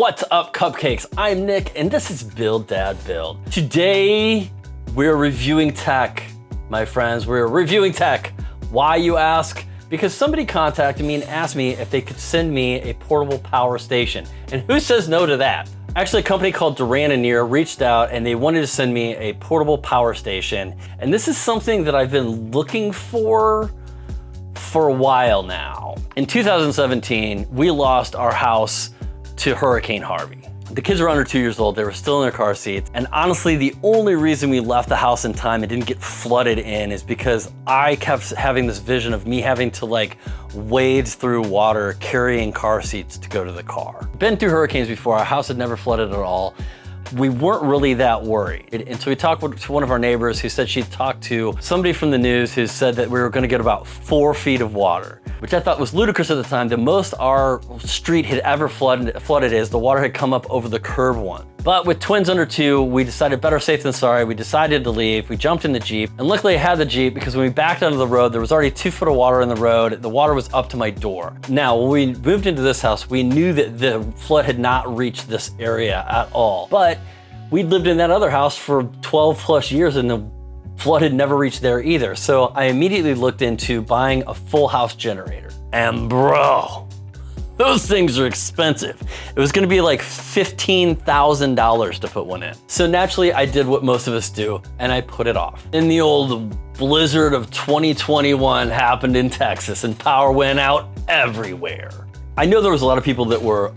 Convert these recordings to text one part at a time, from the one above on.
What's up, cupcakes? I'm Nick, and this is Build Dad Build. Today, we're reviewing tech, my friends. We're reviewing tech. Why, you ask? Because somebody contacted me and asked me if they could send me a portable power station. And who says no to that? Actually, a company called DaranEner NEO reached out and they wanted to send me a portable power station. And this is something that I've been looking for a while now. In 2017, we lost our house to Hurricane Harvey. The kids were under 2 years old, they were still in their car seats. And honestly, the only reason we left the house in time and didn't get flooded in is because I kept having this vision of me having to like wade through water, carrying car seats to go to the car. Been through hurricanes before, our house had never flooded at all. We weren't really that worried. And so we talked to one of our neighbors who said she'd talked to somebody from the news who said that we were gonna get about 4 feet of water, which I thought was ludicrous at the time. The most our street had ever flooded is the water had come up over the curb one. But with twins under 2, we decided better safe than sorry. We decided to leave. We jumped in the Jeep. And luckily I had the Jeep because when we backed onto the road, there was already 2 foot of water in the road. The water was up to my door. Now, when we moved into this house, we knew that the flood had not reached this area at all. But we'd lived in that other house for 12 plus years and the flood had never reached there either. So I immediately looked into buying a full house generator. And bro, those things are expensive. It was gonna be like $15,000 to put one in. So naturally I did what most of us do and I put it off. And the old blizzard of 2021 happened in Texas and power went out everywhere. I know there was a lot of people that were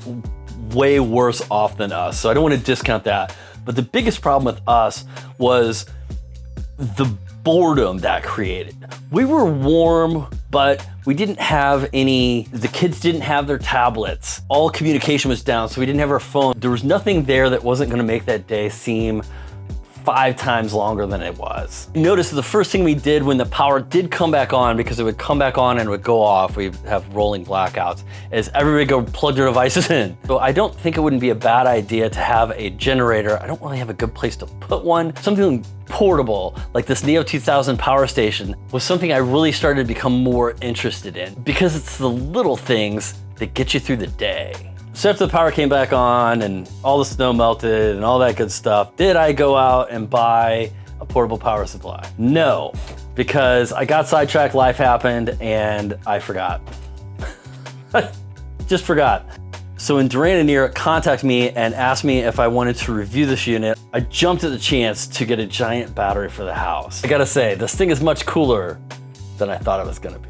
way worse off than us, so I don't want to discount that. But the biggest problem with us was the boredom that created. We were warm, but we didn't have the kids didn't have their tablets. All communication was down, so we didn't have our phone. There was nothing there that wasn't gonna make that day seem 5 times longer than it was. Notice the first thing we did when the power did come back on, because it would come back on and it would go off, we'd have rolling blackouts, is everybody go plug their devices in. So I don't think it wouldn't be a bad idea to have a generator. I don't really have a good place to put one. Something portable, like this NEO 2000 power station, was something I really started to become more interested in because it's the little things that get you through the day. So after the power came back on and all the snow melted and all that good stuff, did I go out and buy a portable power supply? No, because I got sidetracked, life happened, and I forgot. Just forgot. So when DaranEner NEO contacted me and asked me if I wanted to review this unit, I jumped at the chance to get a giant battery for the house. I gotta say, this thing is much cooler than I thought it was gonna be.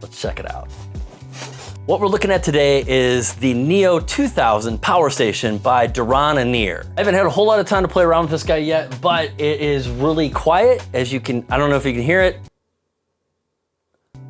Let's check it out. What we're looking at today is the NEO 2000 power station by DaranEner NEO. I haven't had a whole lot of time to play around with this guy yet, but it is really quiet. As you can, I don't know if you can hear it,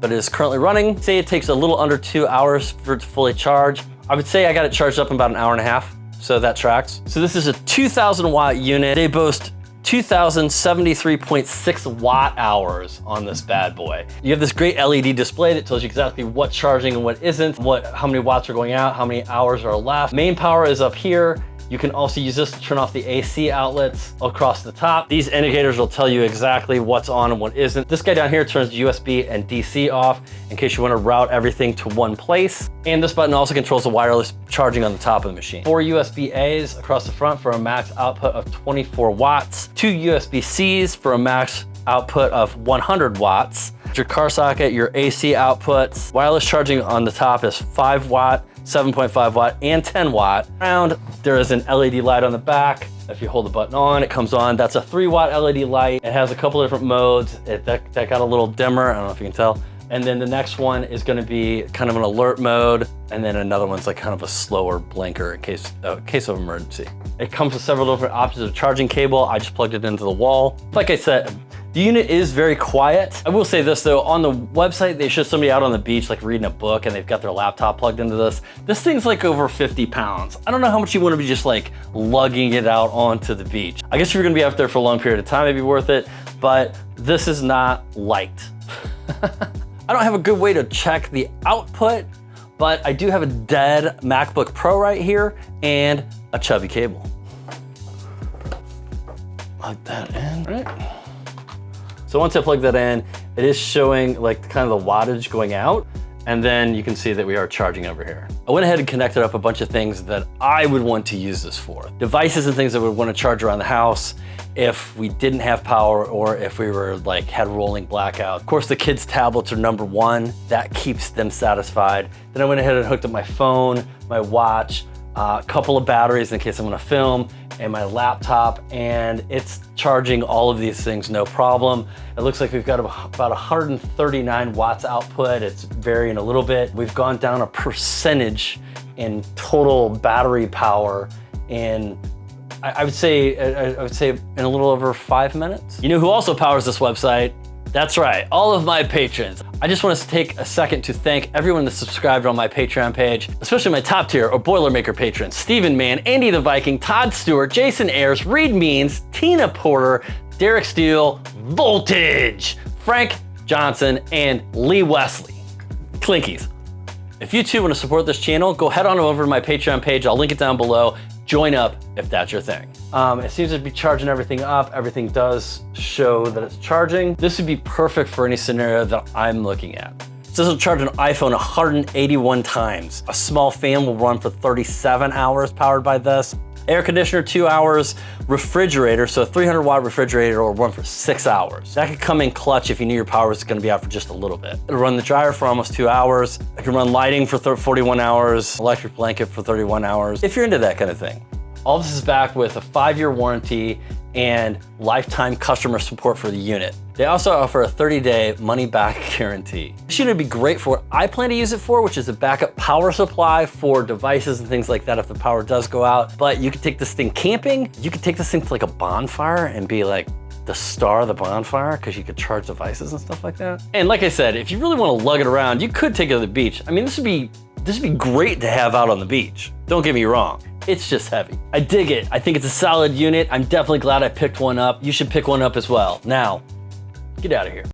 but it is currently running. Say it takes a little under 2 hours for it to fully charge. I would say I got it charged up in about an hour and a half, so that tracks. So this is a 2000 watt unit. They boast 2,073.6 watt hours on this bad boy. You have this great LED display that tells you exactly what's charging and what isn't, how many watts are going out, how many hours are left. Main power is up here. You can also use this to turn off the AC outlets across the top. These indicators will tell you exactly what's on and what isn't. This guy down here turns USB and DC off in case you want to route everything to one place. And this button also controls the wireless charging on the top of the machine. 4 USB-A's across the front for a max output of 24 watts. 2 USB-C's for a max output of 100 watts. Your car socket, your AC outputs. Wireless charging on the top is 5 watt, 7.5 watt, and 10 watt. Around, there is an LED light on the back. If you hold the button on, it comes on. That's a 3 watt LED light. It has a couple different modes. That got a little dimmer, I don't know if you can tell. And then the next one is gonna be kind of an alert mode. And then another one's like kind of a slower blinker in case of emergency. It comes with several different options of charging cable. I just plugged it into the wall. Like I said, the unit is very quiet. I will say this though, on the website, they show somebody out on the beach like reading a book and they've got their laptop plugged into this. This thing's like over 50 pounds. I don't know how much you want to be just like lugging it out onto the beach. I guess if you're gonna be out there for a long period of time, it'd be worth it, but this is not light. I don't have a good way to check the output, but I do have a dead MacBook Pro right here and a chubby cable. Plug that in, right? So once I plug that in, it is showing like kind of the wattage going out. And then you can see that we are charging over here. I went ahead and connected up a bunch of things that I would want to use this for. Devices and things that we would want to charge around the house if we didn't have power or if we were like had rolling blackout. Of course, the kids' tablets are number one. That keeps them satisfied. Then I went ahead and hooked up my phone, my watch, a couple of batteries in case I'm gonna film, and my laptop, and it's charging all of these things no problem. It looks like we've got about 139 watts output. It's varying a little bit. We've gone down a percentage in total battery power in I would say in a little over 5 minutes. You know who also powers this website? That's right, all of my patrons. I just want to take a second to thank everyone that's subscribed on my Patreon page, especially my top tier or Boilermaker patrons: Stephen Mann, Andy the Viking, Todd Stewart, Jason Ayers, Reed Means, Tina Porter, Derek Steele, Voltage, Frank Johnson, and Lee Wesley. Clinkies. If you too want to support this channel, go head on over to my Patreon page. I'll link it down below. Join up if that's your thing. It seems to be charging everything up. Everything does show that it's charging. This would be perfect for any scenario that I'm looking at. So this will charge an iPhone 181 times. A small fan will run for 37 hours powered by this. Air conditioner, 2 hours. Refrigerator, so a 300 watt refrigerator will run for 6 hours. That could come in clutch if you knew your power was gonna be out for just a little bit. It'll run the dryer for almost 2 hours. It can run lighting for 41 hours, electric blanket for 31 hours, if you're into that kind of thing. All this is backed with a 5-year warranty and lifetime customer support for the unit. They also offer a 30-day money-back guarantee. This unit would be great for what I plan to use it for, which is a backup power supply for devices and things like that if the power does go out. But you could take this thing camping. You could take this thing to like a bonfire and be like the star of the bonfire because you could charge devices and stuff like that. And like I said, if you really want to lug it around, you could take it to the beach. I mean, this would be great to have out on the beach. Don't get me wrong. It's just heavy. I dig it. I think it's a solid unit. I'm definitely glad I picked one up. You should pick one up as well. Now, get out of here.